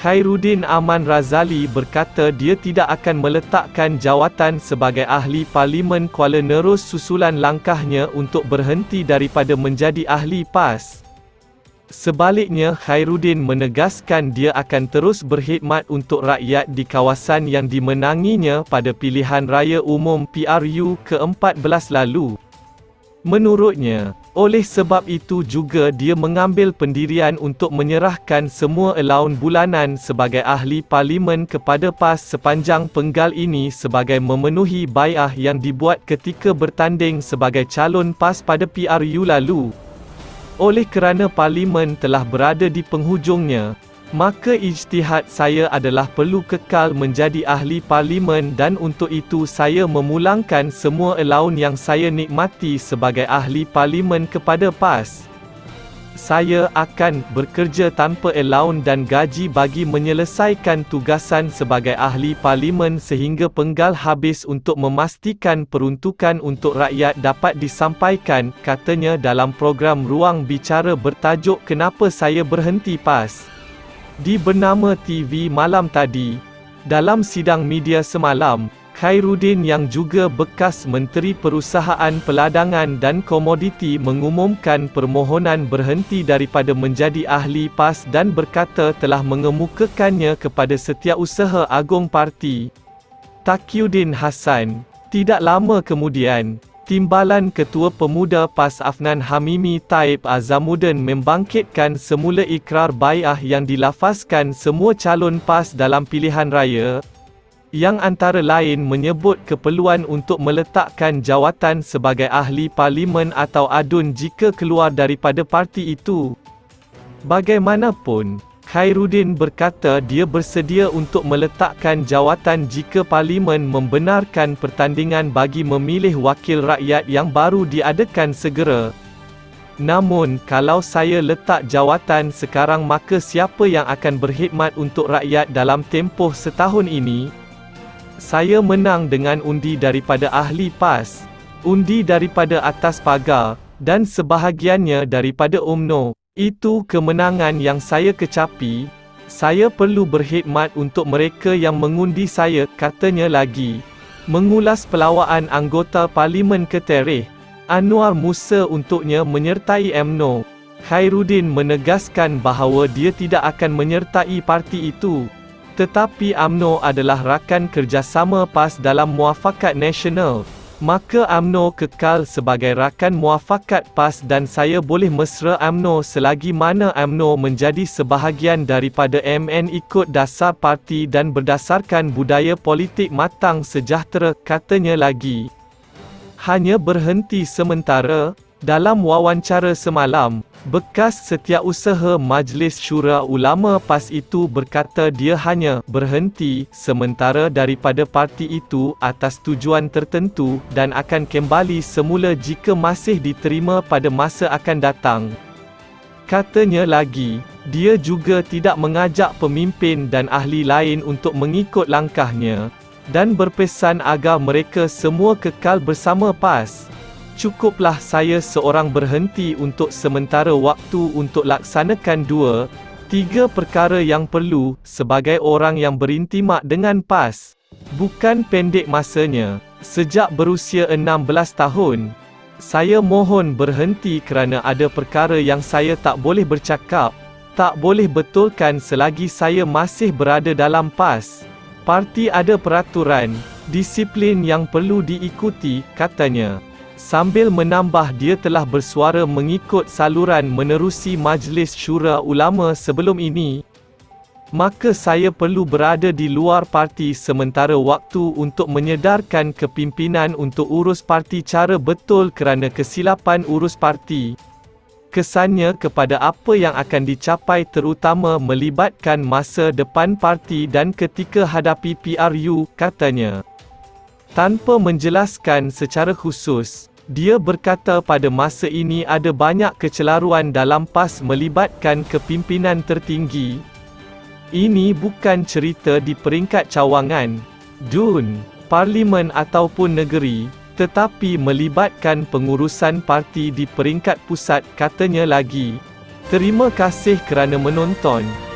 Khairuddin Aman Razali berkata dia tidak akan meletakkan jawatan sebagai Ahli Parlimen Kuala Nerus susulan langkahnya untuk berhenti daripada menjadi Ahli PAS. Sebaliknya, Khairuddin menegaskan dia akan terus berkhidmat untuk rakyat di kawasan yang dimenanginya pada pilihan raya umum PRU ke-14 lalu. Menurutnya, oleh sebab itu juga dia mengambil pendirian untuk menyerahkan semua alaun bulanan sebagai Ahli Parlimen kepada PAS sepanjang penggal ini sebagai memenuhi bai'ah yang dibuat ketika bertanding sebagai calon PAS pada PRU lalu. Oleh kerana Parlimen telah berada di penghujungnya, maka ijtihad saya adalah perlu kekal menjadi Ahli Parlimen dan untuk itu saya memulangkan semua alaun yang saya nikmati sebagai Ahli Parlimen kepada PAS. Saya akan bekerja tanpa alaun dan gaji bagi menyelesaikan tugasan sebagai Ahli Parlimen sehingga penggal habis untuk memastikan peruntukan untuk rakyat dapat disampaikan, katanya dalam program Ruang Bicara bertajuk Kenapa Saya Berhenti PAS di Bernama TV malam tadi. Dalam sidang media semalam, Khairuddin yang juga bekas Menteri Perusahaan Peladangan dan Komoditi mengumumkan permohonan berhenti daripada menjadi Ahli PAS dan berkata telah mengemukakannya kepada Setiausaha Agung Parti, Taqiyuddin Hassan. Tidak lama kemudian, Timbalan Ketua Pemuda PAS Afnan Hamimi Taib Azamuddin membangkitkan semula ikrar bai'ah yang dilafazkan semua calon PAS dalam pilihan raya, yang antara lain menyebut keperluan untuk meletakkan jawatan sebagai Ahli Parlimen atau ADUN jika keluar daripada parti itu. Bagaimanapun, Khairuddin berkata dia bersedia untuk meletakkan jawatan jika Parlimen membenarkan pertandingan bagi memilih wakil rakyat yang baru diadakan segera. Namun, kalau saya letak jawatan sekarang maka siapa yang akan berkhidmat untuk rakyat dalam tempoh setahun ini? Saya menang dengan undi daripada Ahli PAS, undi daripada atas pagar, dan sebahagiannya daripada UMNO. Itu kemenangan yang saya kecapi. Saya perlu berkhidmat untuk mereka yang mengundi saya, katanya lagi. Mengulas pelawaan anggota Parlimen Ketereh, Anwar Musa untuknya menyertai UMNO, Khairuddin menegaskan bahawa dia tidak akan menyertai parti itu. Tetapi UMNO adalah rakan kerjasama PAS dalam Muafakat Nasional. Maka UMNO kekal sebagai rakan muafakat PAS dan saya boleh mesra UMNO selagi mana UMNO menjadi sebahagian daripada MN ikut dasar parti dan berdasarkan budaya politik matang sejahtera, katanya lagi. Hanya berhenti sementara. Dalam wawancara semalam, bekas Setiausaha Majlis Syura Ulama PAS itu berkata dia hanya berhenti sementara daripada parti itu atas tujuan tertentu dan akan kembali semula jika masih diterima pada masa akan datang. Katanya lagi, dia juga tidak mengajak pemimpin dan ahli lain untuk mengikut langkahnya dan berpesan agar mereka semua kekal bersama PAS. Cukuplah saya seorang berhenti untuk sementara waktu untuk laksanakan 2-3 perkara yang perlu sebagai orang yang berintimak dengan PAS. Bukan pendek masanya. Sejak berusia 16 tahun, saya mohon berhenti kerana ada perkara yang saya tak boleh bercakap, tak boleh betulkan selagi saya masih berada dalam PAS. Parti ada peraturan, disiplin yang perlu diikuti, katanya. Sambil menambah dia telah bersuara mengikut saluran menerusi Majlis Syura Ulama sebelum ini. Maka saya perlu berada di luar parti sementara waktu untuk menyedarkan kepimpinan untuk urus parti cara betul kerana kesilapan urus parti. Kesannya kepada apa yang akan dicapai terutama melibatkan masa depan parti dan ketika hadapi PRU, katanya. Tanpa menjelaskan secara khusus, dia berkata pada masa ini ada banyak kecelaruan dalam PAS melibatkan kepimpinan tertinggi. Ini bukan cerita di peringkat cawangan, DUN, Parlimen ataupun negeri, tetapi melibatkan pengurusan parti di peringkat pusat, katanya lagi. Terima kasih kerana menonton.